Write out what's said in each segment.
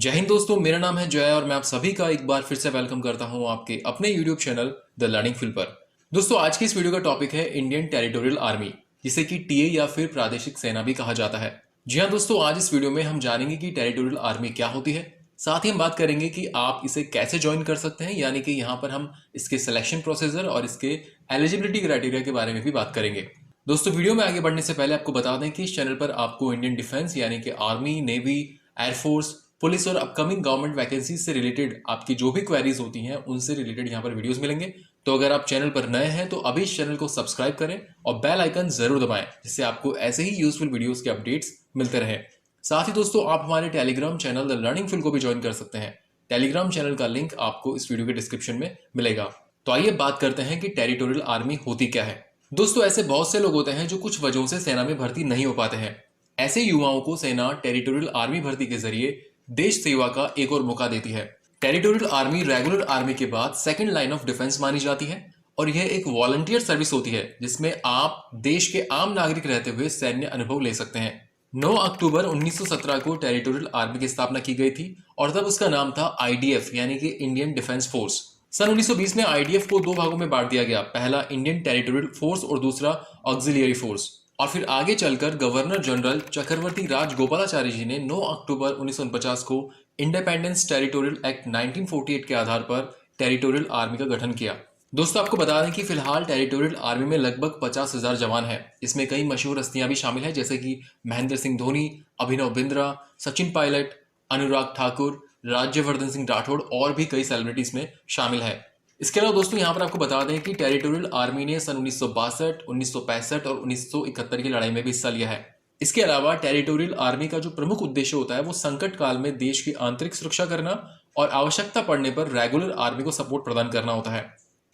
जय हिंद दोस्तों, मेरा नाम है जय और मैं आप सभी का एक बार फिर से वेलकम करता हूं आपके अपने YouTube channel the learning field पर। दोस्तों, आज की इस वीडियो का टॉपिक है इंडियन टेरिटोरियल आर्मी, जिसे कि टीए या फिर प्रादेशिक सेना भी कहा जाता है। जी हाँ दोस्तों, आज इस वीडियो में हम जानेंगे कि टेरिटोरियल आर्मी क्या होती है। साथ ही हम बात करेंगे कि आप इसे कैसे ज्वाइन कर सकते हैं, यानी कि यहाँ पर हम इसके सिलेक्शन प्रोसीजर और इसके एलिजिबिलिटी क्राइटेरिया के बारे में भी बात करेंगे। दोस्तों, वीडियो में आगे बढ़ने से पहले आपको बता दें कि इस चैनल पर आपको इंडियन डिफेंस यानी कि आर्मी, नेवी, एयरफोर्स, पुलिस और अपकमिंग गवर्नमेंट वैकेंसी से रिलेटेड आपकी जो भी क्वेरीज होती हैं उनसे रिलेटेड यहाँ पर वीडियोस मिलेंगे। तो अगर आप चैनल पर नए हैं तो अभी इस चैनल को सब्सक्राइब करें और बेल आइकन जरूर दबाएं, जिससे आपको ऐसे ही यूजफुल वीडियोस के अपडेट्स मिलते रहे। साथ ही दोस्तों, आप हमारे Telegram channel the learning field को भी ज्वाइन कर सकते हैं। टेलीग्राम चैनल का लिंक आपको इस वीडियो के डिस्क्रिप्शन में मिलेगा। तो आइए बात करते हैं कि टेरिटोरियल आर्मी होती क्या है। दोस्तों, ऐसे बहुत से लोग होते हैं जो कुछ वजहों से सेना में भर्ती नहीं हो पाते हैं। ऐसे युवाओं को सेना टेरिटोरियल आर्मी भर्ती के जरिए देश सेवा का एक और मौका देती है। टेरिटोरियल आर्मी रेगुलर आर्मी के बाद सेकंड लाइन ऑफ डिफेंस मानी जाती है और यह एक वॉलंटियर सर्विस होती है जिसमें आप देश के आम नागरिक रहते हुए सैन्य अनुभव ले सकते हैं। 9 अक्टूबर 1917 को टेरिटोरियल आर्मी की स्थापना की गई थी और तब उसका नाम था आईडीएफ यानी कि इंडियन डिफेंस फोर्स। सन 1920 में आईडीएफ को दो भागों में बांट दिया गया, पहला इंडियन टेरिटोरियल फोर्स और दूसरा ऑक्सिलियरी फोर्स। और फिर आगे चलकर गवर्नर जनरल चक्रवर्ती राजगोपालाचारी जी ने 9 अक्टूबर 1949 को इंडिपेंडेंस टेरिटोरियल एक्ट 1948 के आधार पर टेरिटोरियल आर्मी का गठन किया। दोस्तों, आपको बता दें कि फिलहाल टेरिटोरियल आर्मी में लगभग 50,000 जवान हैं। इसमें कई मशहूर हस्तियां भी शामिल हैं, जैसे कि महेंद्र सिंह धोनी, अभिनव बिंद्रा, सचिन पायलट, अनुराग ठाकुर, राज्यवर्धन सिंह राठौड़ और भी कई सेलिब्रिटीज में शामिल है। इसके अलावा दोस्तों, यहाँ पर आपको बता दें कि टेरिटोरियल आर्मी ने सन 1962, 1965 और 1971 की लड़ाई में भी हिस्सा लिया है। इसके अलावा टेरिटोरियल आर्मी का जो प्रमुख उद्देश्य होता है वो संकट काल में देश की आंतरिक सुरक्षा करना और आवश्यकता पड़ने पर रेगुलर आर्मी को सपोर्ट प्रदान करना होता है।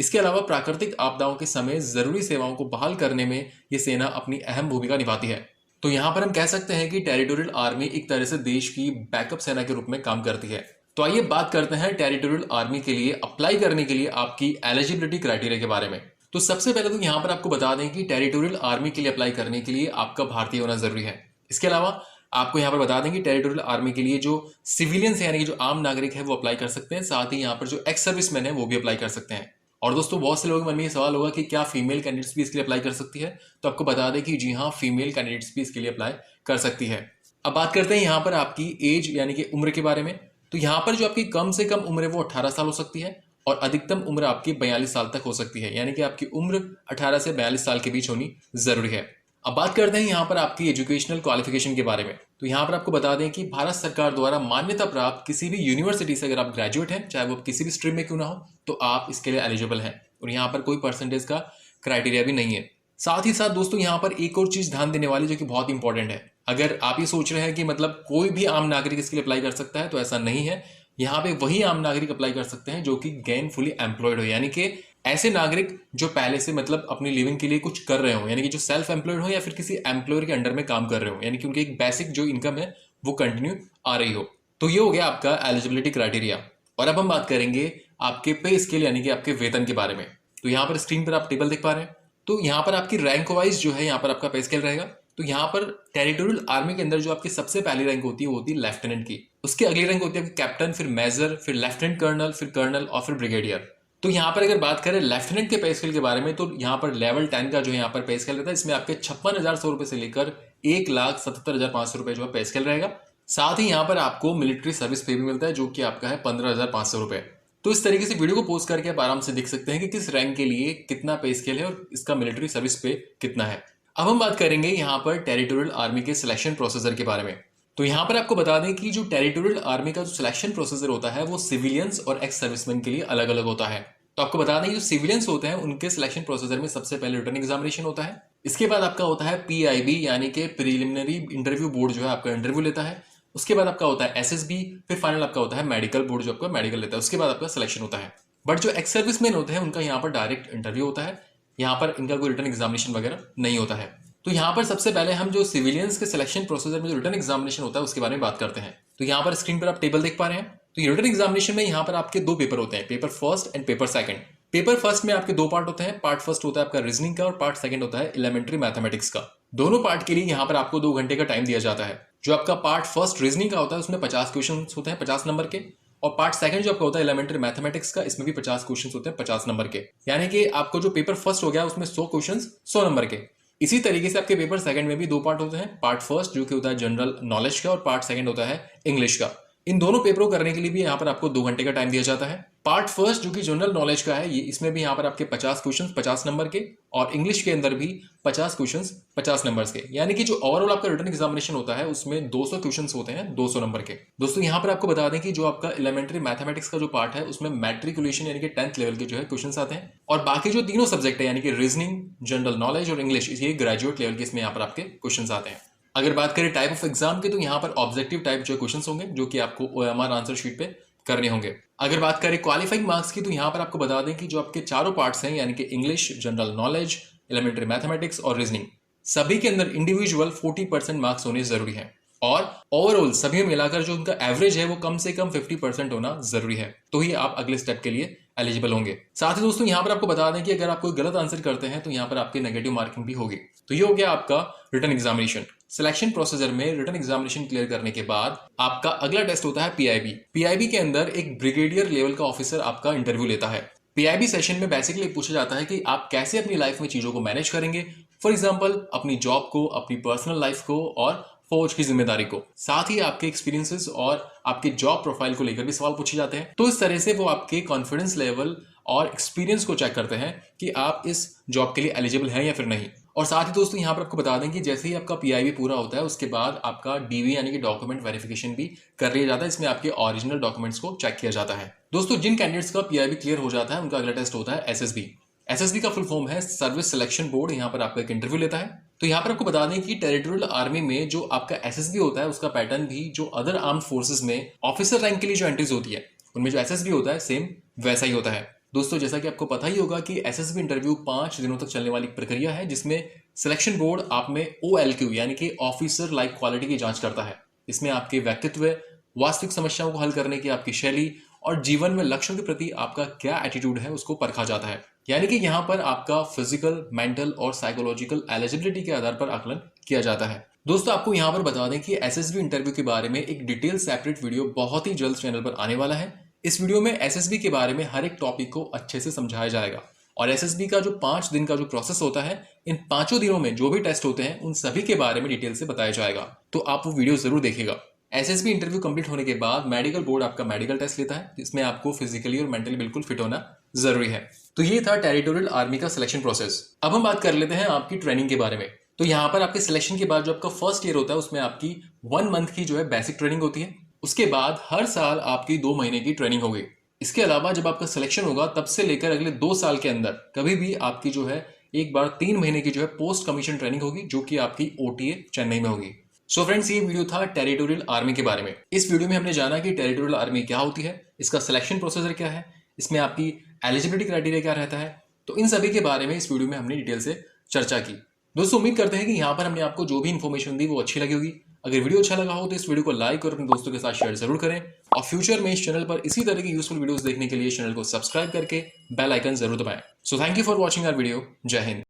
इसके अलावा प्राकृतिक आपदाओं के समय जरूरी सेवाओं को बहाल करने में ये सेना अपनी अहम भूमिका निभाती है। तो यहाँ पर हम कह सकते हैं कि टेरिटोरियल आर्मी एक तरह से देश की बैकअप सेना के रूप में काम करती है। तो आइए बात करते हैं टेरिटोरियल आर्मी के लिए अप्लाई करने के लिए आपकी एलिजिबिलिटी क्राइटेरिया के बारे में। तो सबसे पहले तो यहाँ पर आपको बता दें कि टेरिटोरियल आर्मी के लिए अप्लाई करने के लिए आपका भारतीय होना जरूरी है। इसके अलावा आपको यहाँ पर बता दें कि टेरिटोरियल आर्मी के लिए जो सिविलियंस है यानी कि जो आम नागरिक है वो अप्लाई कर सकते हैं। साथ ही यहाँ पर जो एक्स सर्विसमैन है वो भी अप्लाई कर सकते हैं। और दोस्तों, बहुत से लोगों के मन में ये सवाल होगा कि क्या फीमेल कैंडिडेट्स भी इसके लिए अप्लाई कर सकती है। तो आपको बता दें कि जी हाँ, फीमेल कैंडिडेट्स भी इसके लिए अप्लाई कर सकती है। अब बात करते हैं यहाँ पर आपकी एज यानी कि उम्र के बारे में। तो यहाँ पर जो आपकी कम से कम उम्र है वो 18 साल हो सकती है और अधिकतम उम्र आपकी 42 साल तक हो सकती है, यानी कि आपकी उम्र 18 से 42 साल के बीच होनी जरूरी है। अब बात करते हैं यहाँ पर आपकी एजुकेशनल क्वालिफिकेशन के बारे में। तो यहाँ पर आपको बता दें कि भारत सरकार द्वारा मान्यता प्राप्त किसी भी यूनिवर्सिटी से अगर आप ग्रेजुएट हैं, चाहे वो किसी भी स्ट्रीम में क्यों ना हो, तो आप इसके लिए एलिजिबल हैं और यहाँ पर कोई परसेंटेज का क्राइटेरिया भी नहीं है। साथ ही साथ दोस्तों, यहाँ पर एक और चीज ध्यान देने वाली जो कि बहुत इंपॉर्टेंट है। अगर आप ये सोच रहे हैं कि मतलब कोई भी आम नागरिक इसके लिए अप्लाई कर सकता है, तो ऐसा नहीं है। यहाँ पे वही आम नागरिक अप्लाई कर सकते हैं जो कि गेनफुली एम्प्लॉयड हो, यानी कि ऐसे नागरिक जो पहले से मतलब अपनी लिविंग के लिए कुछ कर रहे हो, यानी कि जो सेल्फ एम्प्लॉयड हो या फिर किसी एम्प्लॉयर के अंडर में काम कर रहे हो, यानी कि उनकी एक बेसिक जो इनकम है वो कंटिन्यू आ रही हो। तो ये हो गया आपका एलिजिबिलिटी क्राइटेरिया। और अब हम बात करेंगे आपके पे स्केल यानी कि आपके वेतन के बारे में। तो यहाँ पर स्क्रीन पर आप टेबल देख पा रहे हैं। तो यहाँ पर आपकी रैंक वाइज जो है यहाँ पर आपका पे स्केल रहेगा। तो यहाँ पर टेरिटोरियल आर्मी के अंदर जो आपकी सबसे पहली रैंक होती है वो होती है लेफ्टिनेंट की। उसकी अगली रैंक होती है आपकी कैप्टन, फिर मेजर, फिर लेफ्टिनेंट कर्नल, फिर कर्नल और फिर ब्रिगेडियर। तो यहाँ पर अगर बात करें लेफ्टिनेंट के पे स्केल के बारे में, तो यहाँ पर लेवल 10 का जो यहाँ पर पे स्केल रहता है, इसमें आपके 56,100 रुपए से लेकर 1,77,500 रुपए जो है पे स्केल रहेगा। साथ ही यहाँ पर आपको मिलिट्री सर्विस पे भी मिलता है जो कि आपका है 15,500 रुपए। तो इस तरीके से वीडियो को पोस्ट करके आप आराम से देख सकते हैं कि किस रैंक के लिए कितना पे स्केल है और इसका मिलिट्री सर्विस पे कितना है। अब हम बात करेंगे यहाँ पर टेरिटोरियल आर्मी के सिलेक्शन प्रोसीजर के बारे में। तो यहाँ पर आपको बता दें कि जो टेरिटोरियल आर्मी का जो सिलेक्शन प्रोसीजर होता है वो सिविलियंस और एक्स सर्विसमैन के लिए अलग अलग होता है। तो आपको बता दें जो सिविलियंस होते हैं उनके सिलेक्शन प्रोसीजर में सबसे पहले रिटन एग्जामिनेशन होता है। इसके बाद आपका होता है पीआईबी यानी कि प्रीलिमिनरी इंटरव्यू बोर्ड जो है आपका इंटरव्यू लेता है। उसके बाद आपका होता है एसएसबी, फिर फाइनल आपका होता है मेडिकल बोर्ड जो आपका मेडिकल लेता है। उसके बाद आपका सिलेक्शन होता है। बट जो एक्स सर्विसमैन होते हैं उनका यहाँ पर डायरेक्ट इंटरव्यू होता है, यहाँ पर इनका कोई रिटन एग्जामिनेशन वगैरह नहीं होता है। तो यहाँ पर सबसे पहले हम जो सिविलियंस के सिलेक्शन प्रोसीजर में जो रिटन एग्जामिनेशन होता है उसके बारे में बात करते हैं। तो यहाँ पर स्क्रीन पर आप टेबल देख पा रहे हैं। तो ये रिटन एग्जामिनेशन में यहाँ पर आपके दो पेपर होते हैं, paper first and paper second. Paper first में आपके दो पार्ट होते हैं। पार्ट फर्स्ट होता है आपका रीजनिंग का और पार्ट सेकंड होता है एलिमेंट्री मैथमेटिक्स का। दोनों पार्ट के लिए यहाँ पर आपको 2 घंटे का टाइम दिया जाता है। जो आपका पार्ट फर्स्ट रीजनिंग का होता है उसमें 50 क्वेश्चन होते हैं 50 नंबर के, और पार्ट सेकंड जो आपका होता है एलिमेंट्री मैथमेटिक्स का, इसमें भी 50 क्वेश्चन होते हैं 50 नंबर के। यानी कि आपको जो पेपर फर्स्ट हो गया उसमें 100 क्वेश्चन 100 नंबर के। इसी तरीके से आपके पेपर सेकंड में भी दो पार्ट होते हैं, पार्ट फर्स्ट जो कि होता है जनरल नॉलेज का और पार्ट सेकंड होता है इंग्लिश का। इन दोनों पेपरों करने के लिए भी यहाँ पर आपको 2 घंटे का टाइम दिया जाता है। पार्ट फर्स्ट जो कि जनरल नॉलेज का है, ये इसमें भी यहाँ पर आपके 50 क्वेश्चन 50 नंबर के, और इंग्लिश के अंदर भी 50 क्वेश्चन 50 नंबर्स के। यानी कि जो ओवरऑल आपका रिटन एग्जामिनेशन होता है उसमें 200 क्वेश्चन होते हैं 200 नंबर के। दोस्तों यहाँ पर आपको बता दें कि जो आपका एलिमेंट्री मैथमेटिक्स का जो पार्ट है उसमें मैट्रिकुलेशन यानी कि 10th लेवल के जो है क्वेश्चन आते हैं, और बाकी जो तीनों सब्जेक्ट है यानी कि रीजनिंग, जनरल नॉलेज और इंग्लिश, ये ग्रेजुएट लेवल के इसमें यहाँ पर आपके क्वेश्चन आते हैं। अगर बात करें टाइप ऑफ एग्जाम की, तो यहाँ पर ऑब्जेक्टिव टाइप जो क्वेश्चन होंगे जो कि आपको OMR आंसर शीट पे करने होंगे। अगर बात करें क्वालिफाइंग मार्क्स की, तो यहाँ पर आपको बता दें कि जो आपके चारों पार्ट्स हैं यानी कि English, general knowledge, elementary mathematics और रीजनिंग, सभी के अंदर इंडिविजुअल 40% मार्क्स होने जरूरी है, और ओवरऑल सभी मिलाकर जो उनका एवरेज है वो कम से कम 50% होना जरूरी है, तो ही आप अगले स्टेप के लिए एलिजिबल होंगे। साथ ही दोस्तों यहाँ पर आपको बता दें कि अगर आप कोई गलत आंसर करते हैं तो यहाँ पर आपकी नेगेटिव मार्किंग भी होगी। तो ये हो गया आपका रिटन एग्जामिनेशन। सिलेक्शन प्रोसीजर में रिटन एग्जामिनेशन क्लियर करने के बाद आपका अगला टेस्ट होता है PIB। PIB के अंदर एक ब्रिगेडियर लेवल का ऑफिसर आपका इंटरव्यू लेता है। PIB सेशन में बेसिकली पूछा जाता है कि आप कैसे अपनी लाइफ में चीजों को मैनेज करेंगे, फॉर एग्जाम्पल अपनी जॉब को, अपनी पर्सनल लाइफ को और फौज की जिम्मेदारी को। साथ ही आपके एक्सपीरियंसेस और आपके जॉब प्रोफाइल को लेकर भी सवाल पूछे जाते हैं। तो इस तरह से वो आपके कॉन्फिडेंस लेवल और एक्सपीरियंस को चेक करते हैं कि आप इस जॉब के लिए एलिजिबल हैं या फिर नहीं। और साथ ही दोस्तों यहाँ पर आपको बता दें कि जैसे ही आपका PIB पूरा होता है उसके बाद आपका DV यानी कि डॉक्यूमेंट वेरिफिकेशन भी कर लिया जाता है। इसमें आपके ओरिजिनल डॉक्यूमेंट्स को चेक किया जाता है। दोस्तों जिन कैंडिडेट्स का PIB क्लियर हो जाता है उनका अगला टेस्ट होता है SSB। SSB का फुल फॉर्म है सर्विस सिलेक्शन बोर्ड। यहाँ पर आपका एक इंटरव्यू लेता है। तो यहाँ पर आपको बता दें कि टेरिटोरियल आर्मी में जो आपका SSB होता है उसका पैटर्न भी जो अदर आर्म्ड फोर्सेस में ऑफिसर रैंक के लिए जो एंट्रीज होती है उनमें जो SSB होता है सेम वैसा ही होता है। दोस्तों जैसा कि आपको पता ही होगा कि SSB इंटरव्यू 5 दिनों तक चलने वाली प्रक्रिया है, जिसमें सिलेक्शन बोर्ड आप में OLQ यानी कि ऑफिसर लाइक क्वालिटी की जांच करता है। इसमें आपके व्यक्तित्व, वास्तविक समस्याओं को हल करने की आपकी शैली और जीवन में लक्ष्यों के प्रति आपका क्या एटीट्यूड है उसको परखा जाता है। यानी कि यहाँ पर आपका फिजिकल, मेंटल और साइकोलॉजिकल एलिजिबिलिटी के आधार पर आकलन किया जाता है। दोस्तों आपको यहाँ पर बता दें कि SSB इंटरव्यू के बारे में एक डिटेल सेपरेट वीडियो बहुत ही जल्द चैनल पर आने वाला है। इस वीडियो में SSB के बारे में हर एक टॉपिक को अच्छे से समझाया जाएगा, और SSB का जो 5 दिन का जो प्रोसेस होता है, इन 5 दिनों में जो भी टेस्ट होते हैं उन सभी के बारे में डिटेल से बताया जाएगा। तो आप वो वीडियो जरूर देखिएगा। SSB इंटरव्यू कंप्लीट होने के बाद मेडिकल बोर्ड आपका मेडिकल टेस्ट लेता है, जिसमें आपको फिजिकली और मेंटली बिल्कुल फिट होना जरूरी है। तो ये था टेरिटोरियल आर्मी का सिलेक्शन प्रोसेस। अब हम बात कर लेते हैं आपकी ट्रेनिंग के बारे में। तो यहाँ पर आपके सिलेक्शन के बाद जो आपका फर्स्ट ईयर होता है उसमें आपकी 1 मंथ की जो है बेसिक ट्रेनिंग होती है। उसके बाद हर साल आपकी 2 महीने की ट्रेनिंग होगी। इसके अलावा जब आपका सिलेक्शन होगा तब से लेकर अगले 2 साल के अंदर कभी भी आपकी जो है एक बार 3 महीने की जो है पोस्ट कमीशन ट्रेनिंग होगी, जो कि आपकी OTA चेन्नई में होगी। सो फ्रेंड्स, ये वीडियो था टेरिटोरियल आर्मी के बारे में। इस वीडियो में हमने जाना कि टेरिटोरियल आर्मी क्या होती है, इसका सिलेक्शन प्रोसीजर क्या है, इसमें आपकी एलिजिबिलिटी क्राइटेरिया क्या रहता है। तो इन सभी के बारे में इस वीडियो में हमने डिटेल से चर्चा की। दोस्तों उम्मीद करते हैं कि यहाँ पर हमने आपको जो भी इन्फॉर्मेशन दी वो अच्छी लगी होगी। अगर वीडियो अच्छा लगा हो तो इस वीडियो को लाइक और अपने दोस्तों के साथ शेयर जरूर करें, और फ्यूचर में इस चैनल पर इसी तरह की यूजफुल वीडियोस देखने के लिए चैनल को सब्सक्राइब करके बेल आइकन जरूर दबाएं। So thank you for watching our video. जय हिंद।